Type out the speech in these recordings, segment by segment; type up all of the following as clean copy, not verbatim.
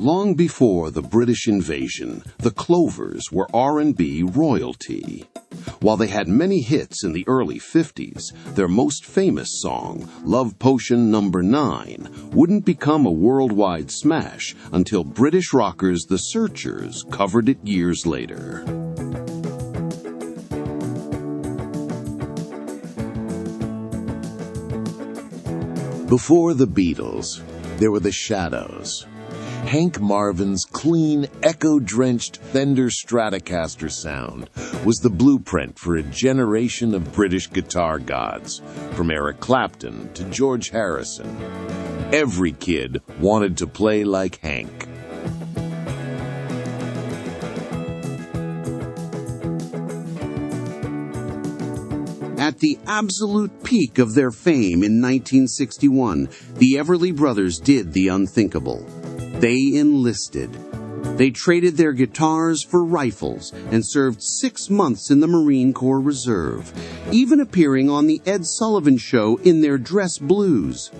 Long before the British invasion, the Clovers were R&B royalty. While they had many hits in the early 50s, their most famous song, Love Potion No. 9, wouldn't become a worldwide smash until British rockers The Searchers covered it years later. Before the Beatles, there were the Shadows. Hank Marvin's clean, echo-drenched Fender Stratocaster sound was the blueprint for a generation of British guitar gods, from Eric Clapton to George Harrison. Every kid wanted to play like Hank. At the absolute peak of their fame in 1961, the Everly Brothers did the unthinkable. They enlisted. They traded their guitars for rifles and served 6 months in the Marine Corps Reserve, even appearing on The Ed Sullivan Show in their dress blues.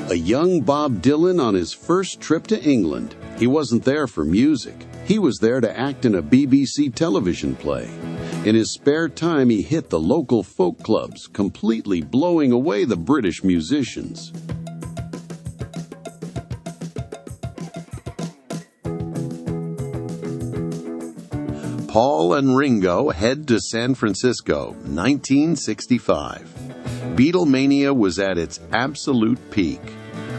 A young Bob Dylan on his first trip to England. He wasn't there for music. He was there to act in a BBC television play. In his spare time, he hit the local folk clubs, completely blowing away the British musicians. Paul and Ringo head to San Francisco, 1965. Beatlemania was at its absolute peak,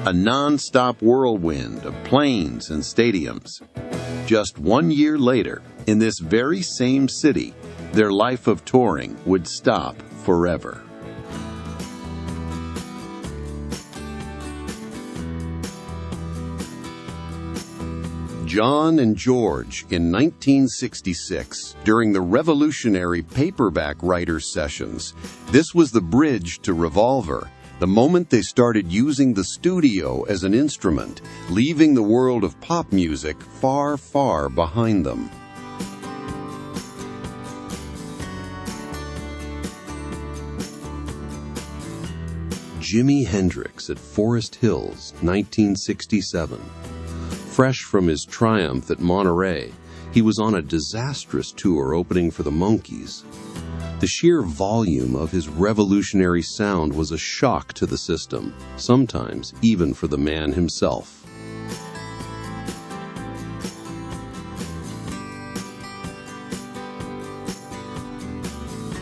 a non-stop whirlwind of planes and stadiums. Just 1 year later, in this very same city, their life of touring would stop forever. John and George in 1966, during the revolutionary Paperback Writers' Sessions. This was the bridge to Revolver, the moment they started using the studio as an instrument, leaving the world of pop music far, far behind them. Jimi Hendrix at Forest Hills, 1967. Fresh from his triumph at Monterey, he was on a disastrous tour opening for the Monkees. The sheer volume of his revolutionary sound was a shock to the system, sometimes even for the man himself.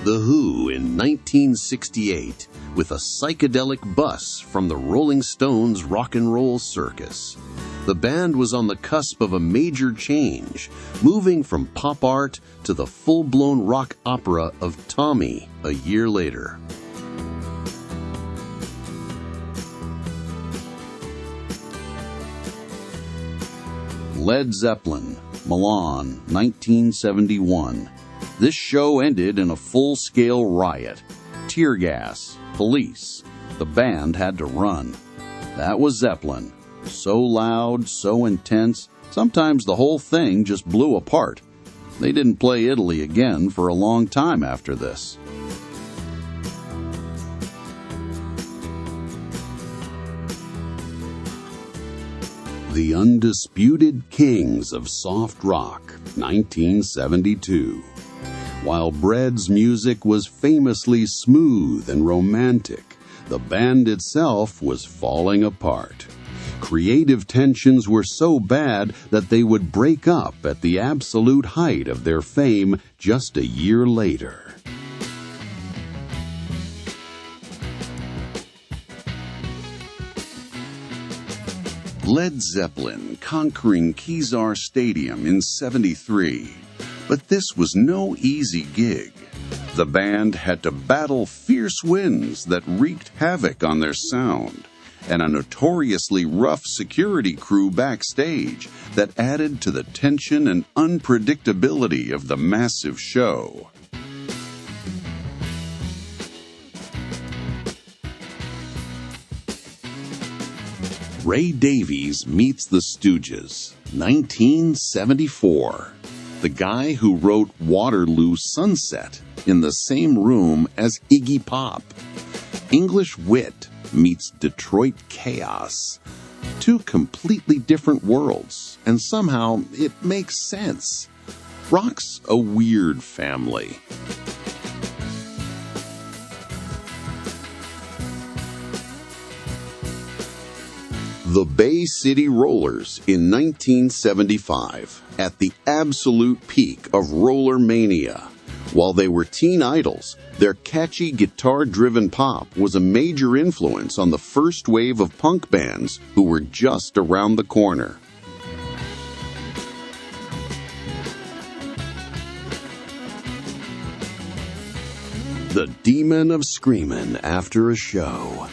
The Who in 1968, with a psychedelic bus from the Rolling Stones rock and roll circus. The band was on the cusp of a major change, moving from pop art to the full-blown rock opera of Tommy a year later. Led Zeppelin, Milan, 1971. This show ended in a full-scale riot. Tear gas, police. The band had to run. That was Zeppelin. So loud, so intense, sometimes the whole thing just blew apart. They didn't play Italy again for a long time after this. The Undisputed Kings of Soft Rock, 1972. While Bread's music was famously smooth and romantic, the band itself was falling apart. Creative tensions were so bad that they would break up at the absolute height of their fame just a year later. Led Zeppelin conquering Kezar Stadium in '73. But this was no easy gig. The band had to battle fierce winds that wreaked havoc on their sound, and a notoriously rough security crew backstage that added to the tension and unpredictability of the massive show. Ray Davies meets the Stooges, 1974. The guy who wrote Waterloo Sunset in the same room as Iggy Pop. English wit meets Detroit chaos. Two completely different worlds, and somehow it makes sense. Rock's a weird family. The Bay City Rollers in 1975, at the absolute peak of roller mania. While they were teen idols, their catchy guitar-driven pop was a major influence on the first wave of punk bands who were just around the corner. The Demon of Screamin' after a show.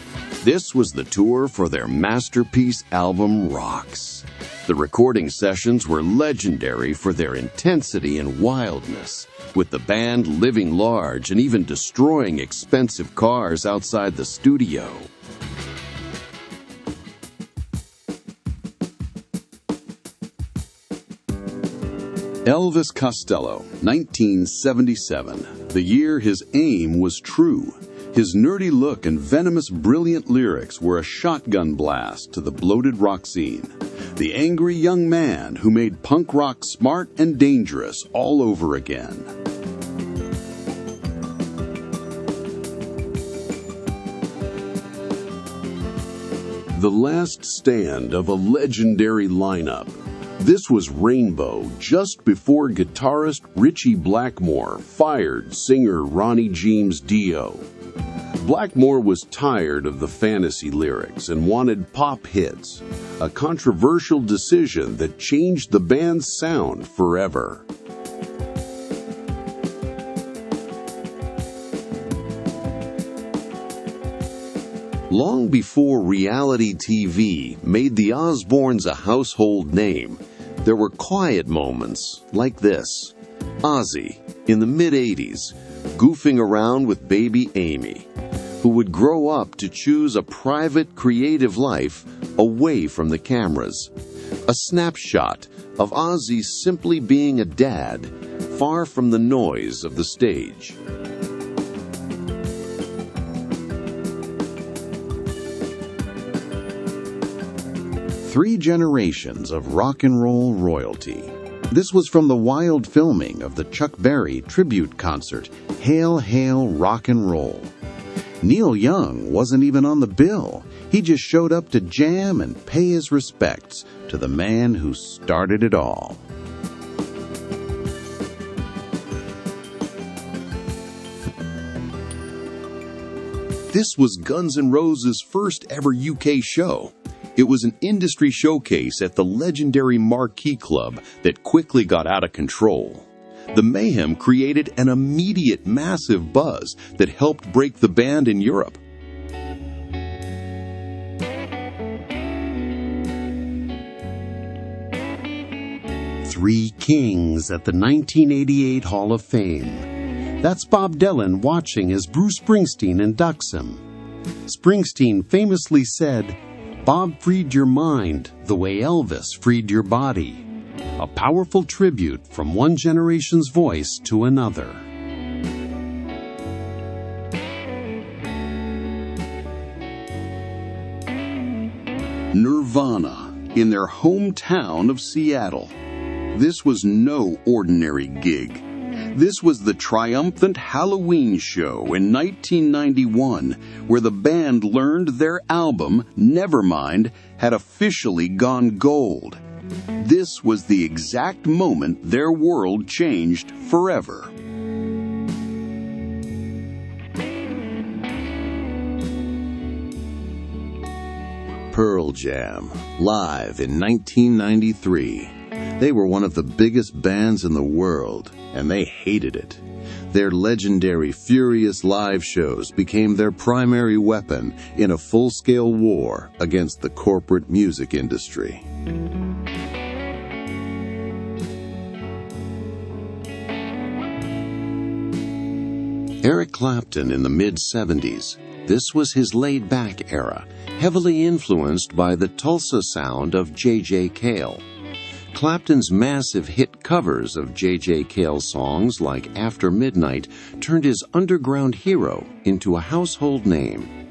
This was the tour for their masterpiece album, Rocks. The recording sessions were legendary for their intensity and wildness, with the band living large and even destroying expensive cars outside the studio. Elvis Costello, 1977. The year his aim was true. His nerdy look and venomous, brilliant lyrics were a shotgun blast to the bloated rock scene. The angry young man who made punk rock smart and dangerous all over again. The last stand of a legendary lineup. This was Rainbow just before guitarist Ritchie Blackmore fired singer Ronnie James Dio. Blackmore was tired of the fantasy lyrics and wanted pop hits, a controversial decision that changed the band's sound forever. Long before reality TV made the Osbournes a household name, there were quiet moments like this. Ozzy, in the mid-'80s, goofing around with baby Amy, who would grow up to choose a private, creative life away from the cameras. A snapshot of Ozzy simply being a dad, far from the noise of the stage. Three generations of rock and roll royalty. This was from the wild filming of the Chuck Berry tribute concert, Hail, Hail, Rock and Roll. Neil Young wasn't even on the bill. He just showed up to jam and pay his respects to the man who started it all. This was Guns N' Roses' first ever UK show. It was an industry showcase at the legendary Marquee Club that quickly got out of control. The mayhem created an immediate massive buzz that helped break the band in Europe. Three kings at the 1988 Hall of Fame. That's Bob Dylan watching as Bruce Springsteen inducts him. Springsteen famously said, "Bob freed your mind the way Elvis freed your body." A powerful tribute from one generation's voice to another. Nirvana, in their hometown of Seattle. This was no ordinary gig. This was the triumphant Halloween show in 1991, where the band learned their album, Nevermind, had officially gone gold. This was the exact moment their world changed forever. Pearl Jam, live in 1993. They were one of the biggest bands in the world, and they hated it. Their legendary Furious live shows became their primary weapon in a full-scale war against the corporate music industry. Eric Clapton in the mid-'70s. This was his laid-back era, heavily influenced by the Tulsa sound of J.J. Cale. Clapton's massive hit covers of J.J. Cale songs like After Midnight turned his underground hero into a household name.